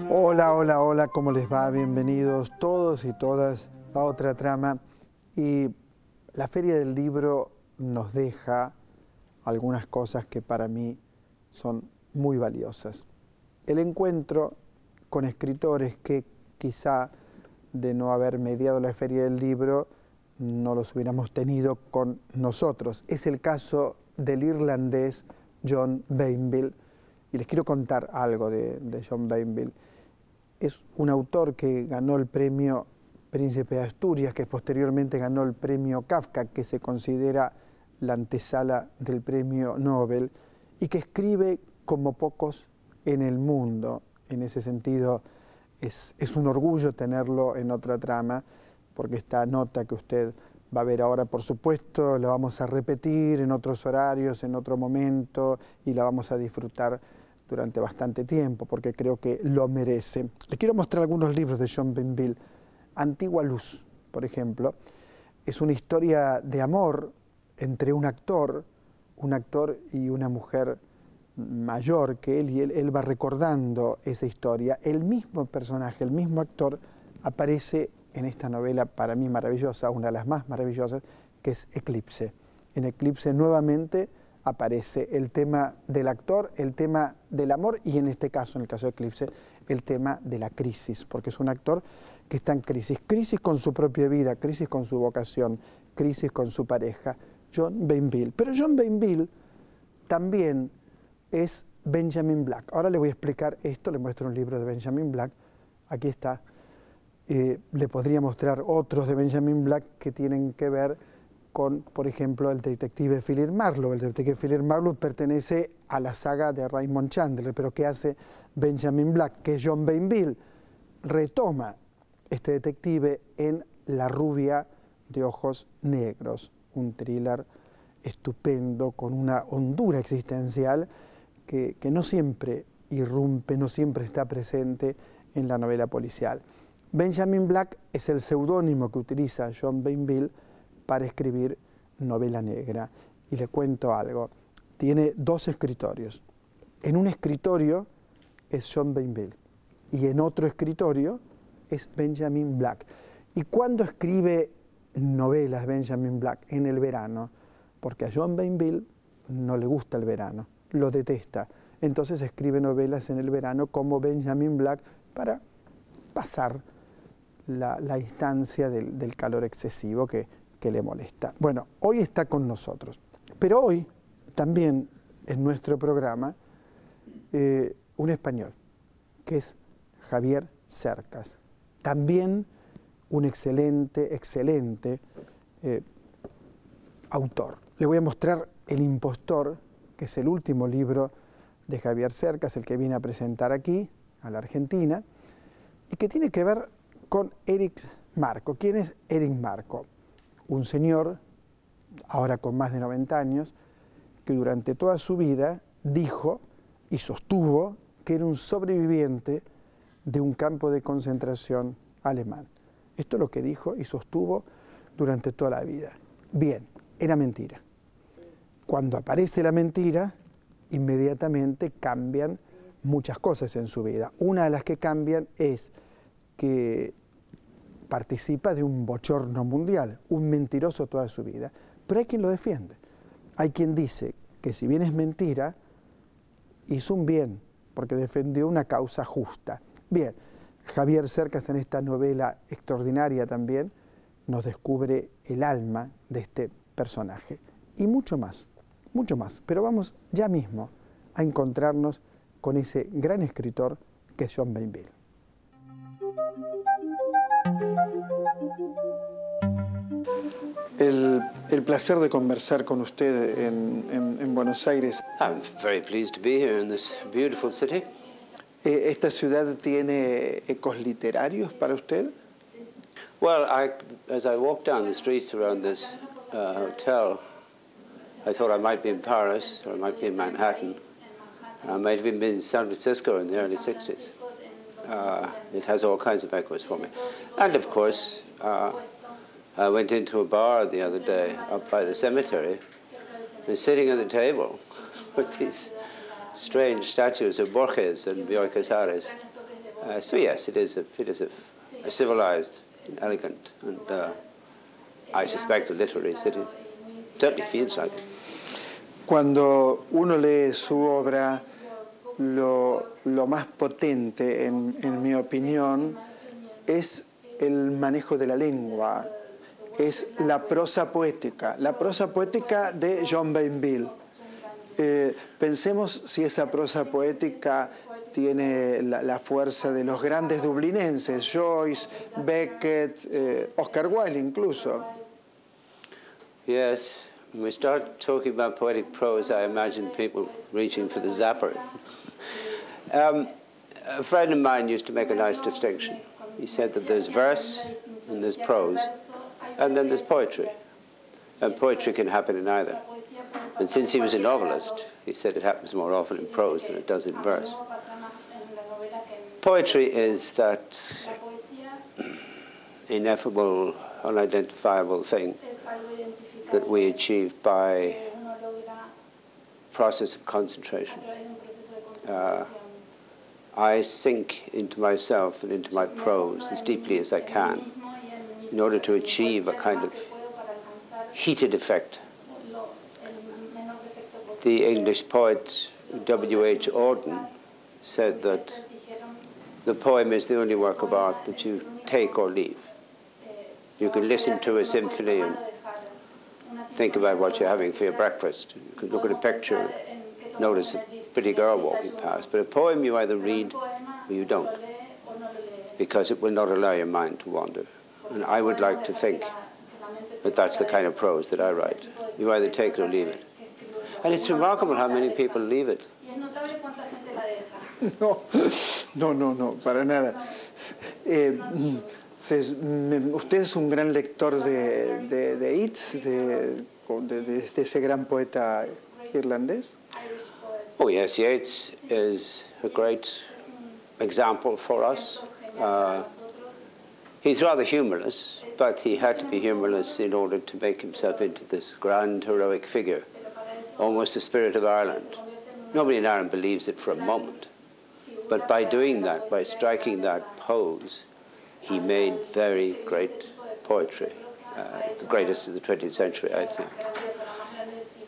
Hola, hola, hola, ¿cómo les va? Bienvenidos todos y todas a Otra Trama. Y la Feria del Libro nos deja algunas cosas que para mí son muy valiosas. El encuentro con escritores que quizá de no haber mediado la Feria del Libro no los hubiéramos tenido con nosotros. Es el caso del irlandés John Banville. Y les quiero contar algo de John Banville. Es un autor que ganó el premio Príncipe de Asturias, que posteriormente ganó el premio Kafka, que se considera la antesala del premio Nobel, y que escribe como pocos en el mundo. En ese sentido, es un orgullo tenerlo en Otra Trama, porque esta nota que usted va a ver ahora, por supuesto, la vamos a repetir en otros horarios, en otro momento, y la vamos a disfrutar durante bastante tiempo, porque creo que lo merece. Les quiero mostrar algunos libros de John Banville. Antigua, por ejemplo, es una historia de amor entre un actor y una mujer mayor que él, y él va recordando esa historia. El mismo personaje, el mismo actor, aparece en esta novela para mí maravillosa, una de las más maravillosas, que es Eclipse. En Eclipse nuevamente aparece el tema del actor, el tema del amor y en este caso, en el caso de Eclipse, el tema de la crisis, porque es un actor que está en crisis. Crisis con su propia vida, crisis con su vocación, crisis con su pareja. John Banville. Pero John Banville también es Benjamin Black. Ahora le voy a explicar esto, le muestro un libro de Benjamin Black. Aquí está. Le podría mostrar otros de Benjamin Black que tienen que ver con, por ejemplo, el detective Philip Marlowe. El detective Philip Marlowe pertenece a la saga de Raymond Chandler, pero ¿qué hace Benjamin Black? Que John Banville retoma este detective en La rubia de ojos negros, un thriller estupendo con una hondura existencial que no siempre irrumpe, no siempre está presente en la novela policial. Benjamin Black es el seudónimo que utiliza John Banville para escribir novela negra. Y le cuento algo, tiene dos escritorios. En un escritorio es John Banville y en otro escritorio es Benjamin Black. ¿Y cuándo escribe novelas Benjamin Black? En el verano, porque a John Banville no le gusta el verano, lo detesta. Entonces escribe novelas en el verano como Benjamin Black para pasar la instancia del calor excesivo que le molesta. Bueno, hoy está con nosotros, pero hoy también en nuestro programa un español, que es Javier Cercas, también un excelente autor. Le voy a mostrar El impostor, que es el último libro de Javier Cercas, el que viene a presentar aquí, a la Argentina, y que tiene que ver con Eric Marco. ¿Quién es Eric Marco? Un señor, ahora con más de 90 años, que durante toda su vida dijo y sostuvo que era un sobreviviente de un campo de concentración alemán. Esto es lo que dijo y sostuvo durante toda la vida. Bien, era mentira. Cuando aparece la mentira, inmediatamente cambian muchas cosas en su vida. Una de las que cambian es que participa de un bochorno mundial, un mentiroso toda su vida. Pero hay quien lo defiende. Hay quien dice que si bien es mentira, hizo un bien, porque defendió una causa justa. Bien, Javier Cercas en esta novela extraordinaria también nos descubre el alma de este personaje. Y mucho más, pero vamos ya mismo a encontrarnos con ese gran escritor que es John Banville. El placer de conversar con usted en Buenos Aires. I'm very pleased to be here in this beautiful city. ¿Esta ciudad tiene ecos literarios para usted? Well, as I walked down the streets around this hotel, I thought I might be in Paris, or I might be in Manhattan. I might have even been in San Francisco in the early 60s. It has all kinds of echoes for me. And of course, I went into a bar the other day up by the cemetery, and sitting at the table with these strange statues of Borges and Bioy Casares. So yes, it is a civilized, elegant, and I suspect a literary city. Certainly feels like it. Cuando uno lee su obra, lo más potente, en mi opinión, es el manejo de la lengua, es la prosa poética de John Banville. Pensemos si esa prosa poética tiene la fuerza de los grandes dublinenses, Joyce, Beckett, Oscar Wilde incluso. Yes, when we start talking about poetic prose, I imagine people reaching for the zapper. A friend of mine used to make a nice distinction. He said that there's verse and there's prose, and then there's poetry. And poetry can happen in either. And since he was a novelist, he said it happens more often in prose than it does in verse. Poetry is that ineffable, unidentifiable thing that we achieve by process of concentration. I sink into myself and into my prose as deeply as I can in order to achieve a kind of heated effect. The English poet W.H. Auden said that the poem is the only work of art that you take or leave. You can listen to a symphony and think about what you're having for your breakfast. You can look at a picture, notice a pretty girl walking past. But a poem you either read or you don't, because it will not allow your mind to wander. And I would like to think that that's the kind of prose that I write. You either take it or leave it. And it's remarkable how many people leave it. No, para nada. Usted es un gran lector de Yeats, de ese gran poeta irlandés. Oh yes, Yeats is a great example for us. He's rather humorless, but he had to be humorless in order to make himself into this grand heroic figure, almost the spirit of Ireland. Nobody in Ireland believes it for a moment. But by doing that, by striking that pose, he made very great poetry, the greatest of the 20th century, I think.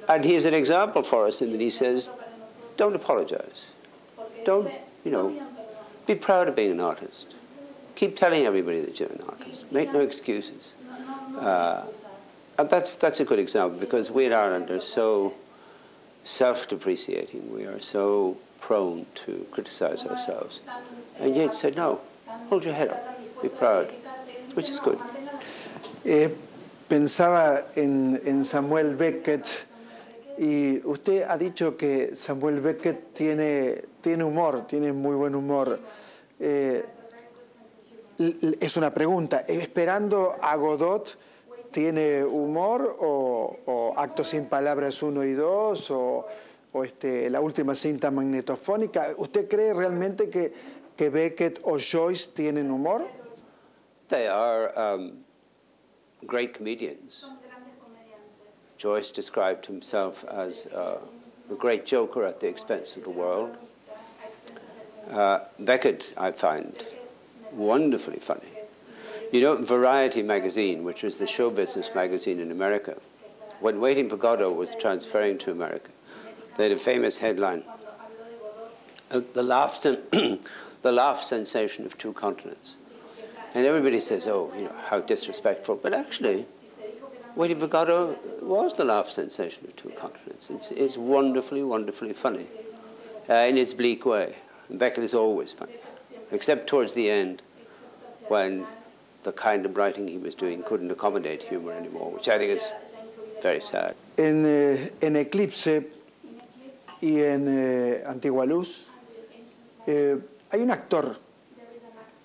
And he's an example for us in that he says, don't apologize. Don't, be proud of being an artist. Keep telling everybody that you're an artist. Make no excuses. And that's a good example, because we in Ireland are so self-depreciating. We are so prone to criticize ourselves. And yet said, no, hold your head up, be proud, which is good. Pensaba en Samuel Beckett, y usted ha dicho que Samuel Beckett tiene humor, tiene muy buen humor. Es una pregunta, ¿esperando a Godot tiene humor, o Actos sin palabras 1 y 2, o la última cinta magnetofónica? ¿Usted cree realmente que Beckett o Joyce tienen humor? They are great comedians. Joyce described himself as a great joker at the expense of the world. Beckett, I find, wonderfully funny. You know, Variety magazine, which was the show business magazine in America, when Waiting for Godot was transferring to America, they had a famous headline, the laugh sensation of 2 continents. And everybody says, oh, how disrespectful. But actually, Waiting for Godot was the laugh sensation of 2 continents. It's wonderfully, wonderfully funny in its bleak way. And Beckett is always funny, except towards the end, when the kind of writing he was doing couldn't accommodate humor anymore, which I think is very sad. En Eclipse y en Antigua hay un actor.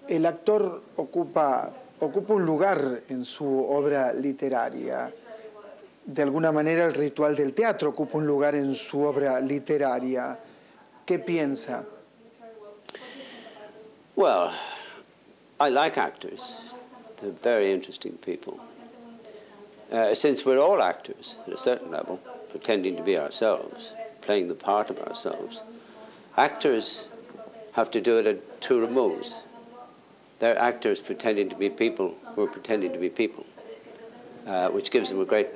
El actor ocupa ocupa un lugar en su obra literaria. De alguna manera el ritual del teatro ocupa un lugar en su obra literaria. ¿Qué piensa? Well, I like actors. They're very interesting people. Since we're all actors at a certain level, pretending to be ourselves, playing the part of ourselves, actors have to do it at two removes. They're actors pretending to be people who are pretending to be people, which gives them a great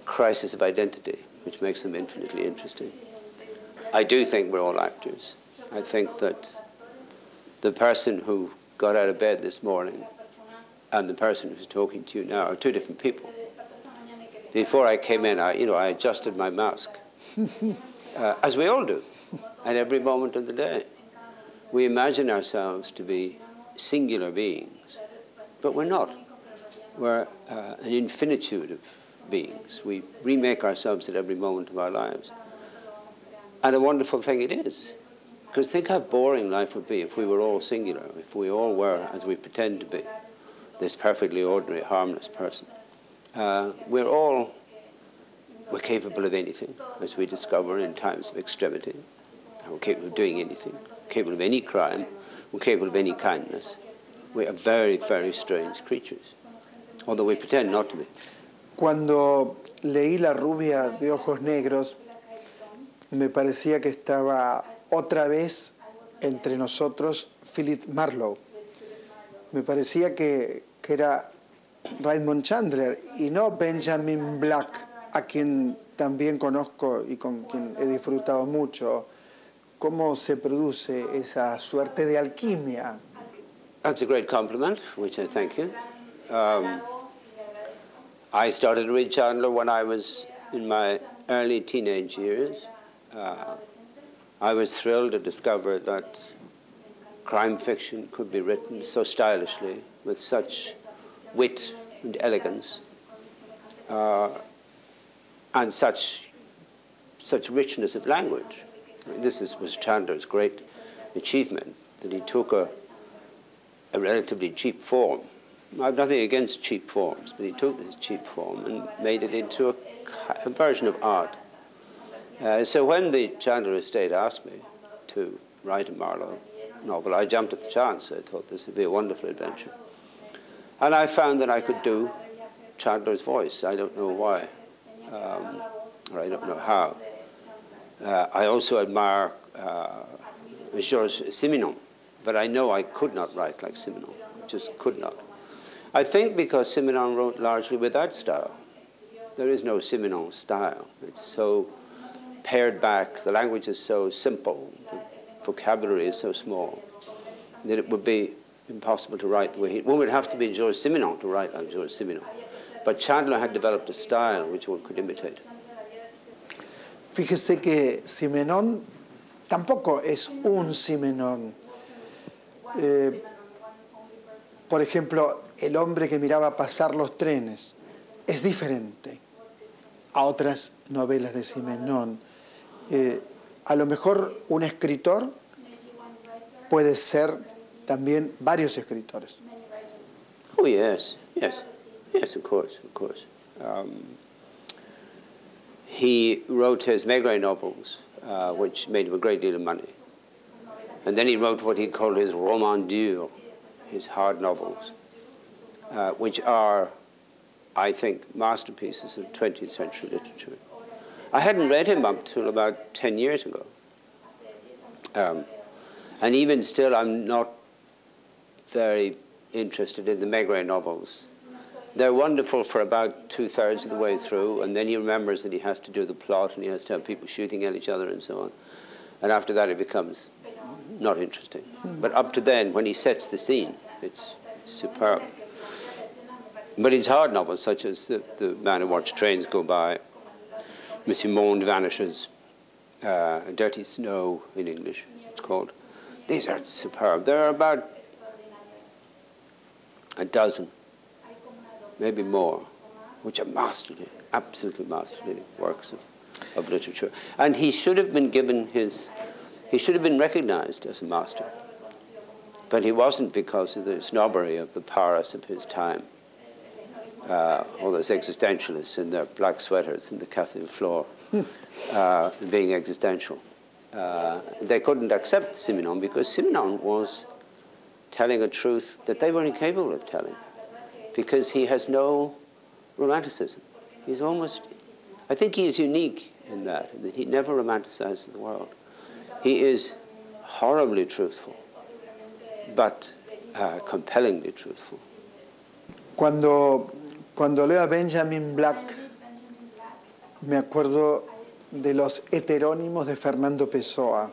crisis of identity, which makes them infinitely interesting. I do think we're all actors. I think that the person who got out of bed this morning and the person who's talking to you now are two different people. Before I came in, I adjusted my mask, as we all do, at every moment of the day. We imagine ourselves to be singular beings, but we're not. We're an infinitude of beings. We remake ourselves at every moment of our lives. And a wonderful thing it is. Because think how boring life would be if we were all singular, if we all were, as we pretend to be, this perfectly ordinary, harmless person. We're capable of anything, as we discover in times of extremity. We're capable of doing anything, capable of any crime, we're capable of any kindness. We are very, very strange creatures, although we pretend not to be. Cuando leí La rubia de ojos negros, me parecía que estaba otra vez entre nosotros Philip Marlowe. Me parecía que era Raymond Chandler y no Benjamin Black, a quien también conozco y con quien he disfrutado mucho. ¿Cómo se produce esa suerte de alquimia? That's a great compliment, which I thank you. I started to read Chandler when I was in my early teenage years. I was thrilled to discover that crime fiction could be written so stylishly, with such wit and elegance, and such richness of language. I mean, this was Chandler's great achievement, that he took a relatively cheap form. I have nothing against cheap forms, but he took this cheap form and made it into a version of art. So when the Chandler estate asked me to write a Marlowe novel, I jumped at the chance. I thought this would be a wonderful adventure. And I found that I could do Chandler's voice. I don't know why, or I don't know how. I also admire Georges Simenon, but I know I could not write like Simenon. I just could not. I think because Simenon wrote largely without style. There is no Simenon style. It's so pared back, the language is so simple, the vocabulary is so small, that it would be impossible to write the way he... One would have to be Georges Simenon to write like Georges Simenon. But Chandler had developed a style which one could imitate. Fíjese que Simenon tampoco es un Simenon. Por ejemplo, El hombre que miraba pasar los trenes es diferente a otras novelas de Simenon. A lo mejor un escritor puede ser también varios escritores. Oh, yes, yes, yes, of course, of course. He wrote his Maigret novels, which made him a great deal of money. And then he wrote what he called his roman dur, his hard novels, which are, I think, masterpieces of 20th century literature. I hadn't read him up till about 10 years ago. And even still, I'm not very interested in the Maigret novels. They're wonderful for about 2/3 of the way through, and then he remembers that he has to do the plot and he has to have people shooting at each other and so on. And after that, it becomes not interesting. But up to then, when he sets the scene, it's superb. But his hard novels, such as The Man Who Watched Trains Go By, Monsieur Monde Vanishes, Dirty Snow in English, it's called. These are superb. There are about a dozen, maybe more, which are masterly, absolutely masterly works of literature. And he should have been given he should have been recognized as a master. But he wasn't because of the snobbery of the Paris of his time. All those existentialists in their black sweaters in the cafe floor, being existential. They couldn't accept Simenon because Simenon was telling a truth that they were incapable of telling, because he has no romanticism. He's almost, I think he is unique in that he never romanticizes the world. He is horribly truthful, but compellingly truthful. Cuando leo a Benjamin Black, me acuerdo de los heterónimos de Fernando Pessoa.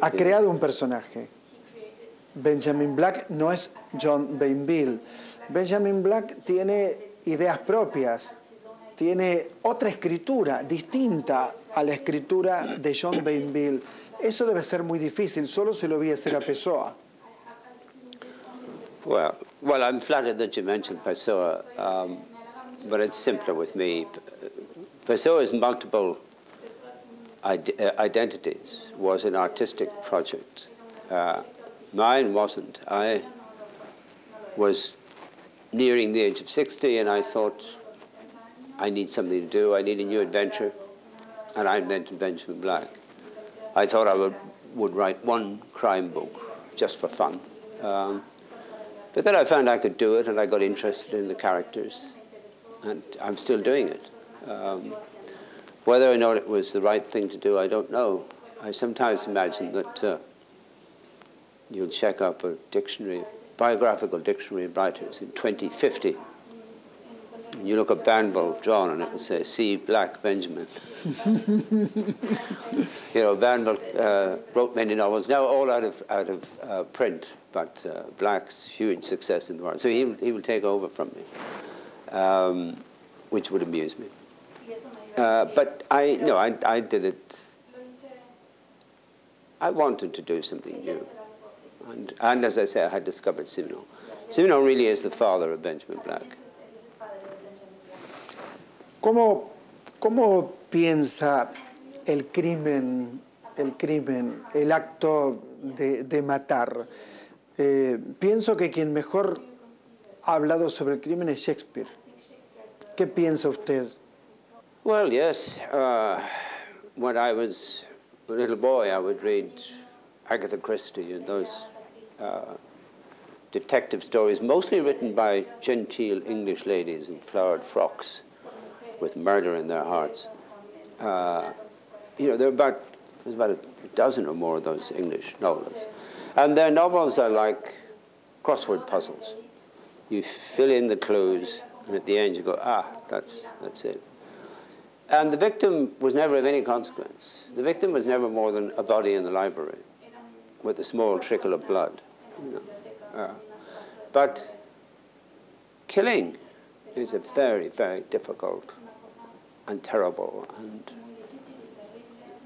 Ha creado un personaje. Benjamin Black no es John Banville. Benjamin Black tiene ideas propias, tiene otra escritura distinta a la escritura de John Banville. Eso debe ser muy difícil, solo se lo vi hacer a Pessoa. Well, I'm flattered that you mentioned Pessoa, but it's simpler with me. Pessoa's multiple identities was an artistic project. Mine wasn't. I was nearing the age of 60, and I thought, I need something to do, I need a new adventure, and I invented Benjamin Black. I thought I would write one crime book, just for fun. But then I found I could do it, and I got interested in the characters, and I'm still doing it. Whether or not it was the right thing to do, I don't know. I sometimes imagine that you'll check up a dictionary, biographical dictionary of writers in 2050. And you look at Banville drawn, and it will say, C. Black Benjamin. You know, Banville wrote many novels, now all out of print, but Black's huge success in the world. So he will take over from me, which would amuse me. But I did it. I wanted to do something new. And as I say, I had discovered Simenon. Simenon really is the father of Benjamin Black. ¿Cómo piensa el crimen, el acto de matar? Pienso que quien mejor ha hablado sobre el crimen es Shakespeare. ¿Qué piensa usted? Well, yes. When I was a little boy, I would read Agatha Christie and those detective stories, mostly written by genteel English ladies in flowered frocks with murder in their hearts. You know, there's about a dozen or more of those English novelists. And their novels are like crossword puzzles. You fill in the clues, and at the end you go, that's it. And the victim was never of any consequence. The victim was never more than a body in the library with a small trickle of blood. You know. But killing is a very, very difficult and terrible and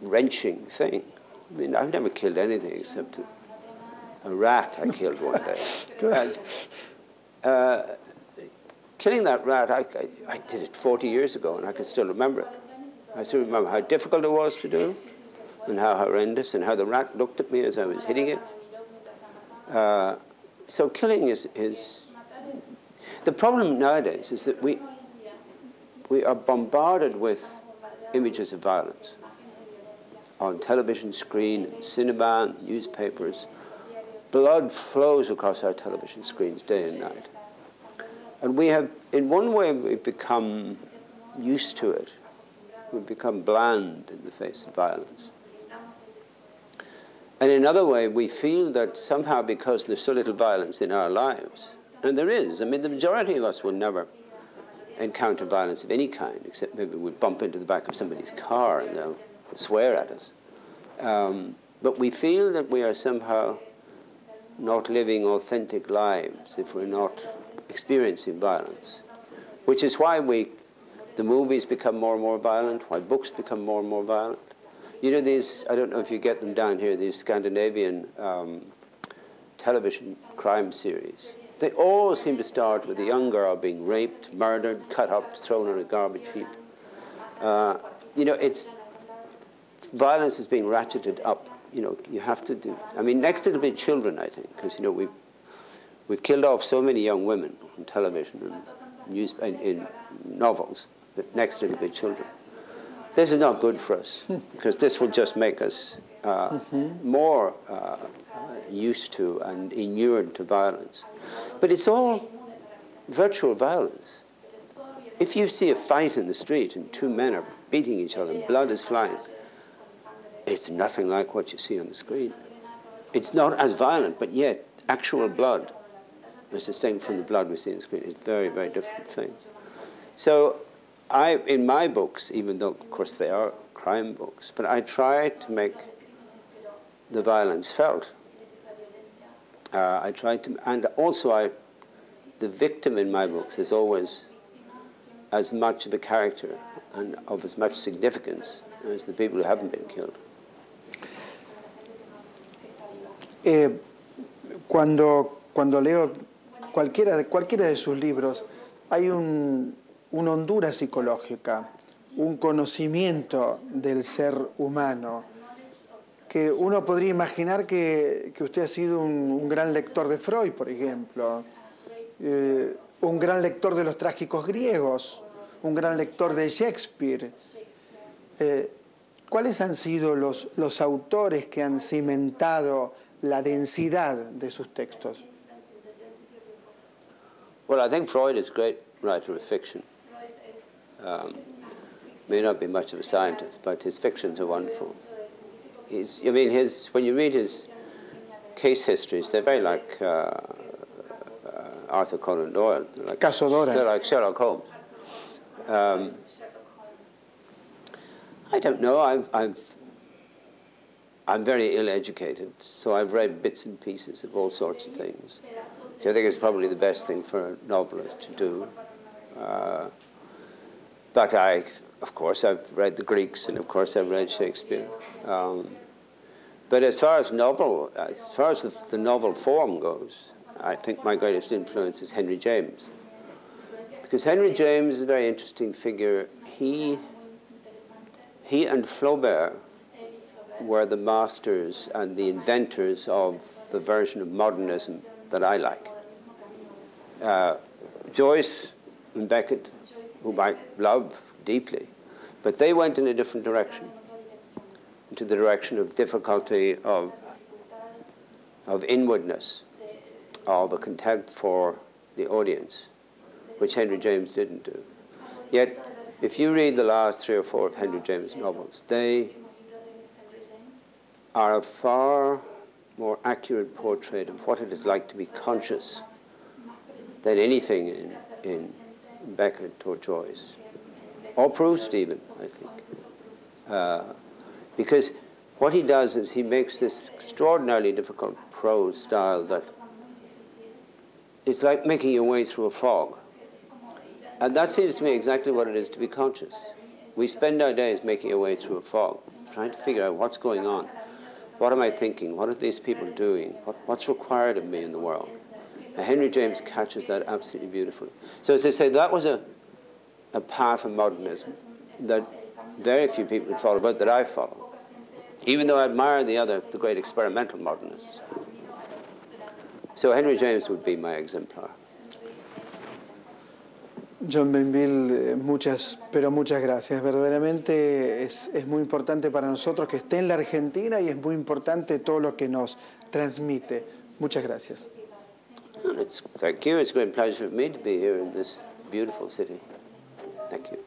wrenching thing. I mean, I've never killed anything except a rat I killed one day. And, killing that rat, I did it 40 years ago, and I can still remember it. I still remember how difficult it was to do, and how horrendous, and how the rat looked at me as I was hitting it. So killing is... The problem nowadays is that we are bombarded with images of violence on television screen, and cinema, and newspapers. Blood flows across our television screens day and night. And we have, in one way, we've become used to it. We've become bland in the face of violence. And in another way, we feel that somehow because there's so little violence in our lives, and there is, I mean, the majority of us will never encounter violence of any kind, except maybe we bump into the back of somebody's car and they'll swear at us. But we feel that we are somehow not living authentic lives if we're not experiencing violence, which is why the movies become more and more violent, why books become more and more violent. You know these, I don't know if you get them down here, these Scandinavian television crime series. They all seem to start with a young girl being raped, murdered, cut up, thrown on a garbage heap. You know, violence is being ratcheted up you know, you have to do. I mean, next it'll be children, I think, because, you know, we've killed off so many young women on television and in novels, but next it'll be children. This is not good for us, because this will just make us more used to and inured to violence. But it's all virtual violence. If you see a fight in the street and two men are beating each other and blood is flying, it's nothing like what you see on the screen. It's not as violent, but yet actual blood, as distinct from the blood we see on the screen, is a very, very different thing. So in my books, even though, of course, they are crime books, but I try to make the violence felt. I try to, and also the victim in my books is always as much of a character and of as much significance as the people who haven't been killed. Cuando leo cualquiera de sus libros, hay una hondura psicológica, un conocimiento del ser humano, que uno podría imaginar que usted ha sido un gran lector de Freud, por ejemplo, un gran lector de los trágicos griegos, un gran lector de Shakespeare. ¿Cuáles han sido los autores que han cimentado la densidad de sus textos? Well, I think Freud is a great writer of fiction. May not be much of a scientist, but his fictions are wonderful. When you read his case histories, they're very like Arthur Conan Doyle. They're like Sherlock Holmes. I don't know. I'm very ill-educated, so I've read bits and pieces of all sorts of things, which I think is probably the best thing for a novelist to do. But of course, I've read the Greeks, and of course, I've read Shakespeare. But as far as the novel form goes, I think my greatest influence is Henry James. Because Henry James is a very interesting figure. He and Flaubert were the masters and the inventors of the version of modernism that I like. Joyce and Beckett, whom I love deeply, but they went in a different direction, into the direction of difficulty, of inwardness, of a contempt for the audience, which Henry James didn't do. Yet, if you read the last 3 or 4 of Henry James' novels, they are a far more accurate portrait of what it is like to be conscious than anything in Beckett or Joyce, or Proust even, I think. Because what he does is he makes this extraordinarily difficult prose style that it's like making your way through a fog. And that seems to me exactly what it is to be conscious. We spend our days making our way through a fog, trying to figure out what's going on. What am I thinking? What are these people doing? What's required of me in the world? And Henry James catches that absolutely beautifully. So as I say, that was a path of modernism that very few people had followed, but that I follow, even though I admire the great experimental modernists. So Henry James would be my exemplar. John Banville, muchas gracias. Verdaderamente es muy importante para nosotros que esté en la Argentina y es muy importante todo lo que nos transmite. Muchas gracias. Thank you. It's a great pleasure for me to be here in this beautiful city. Thank you.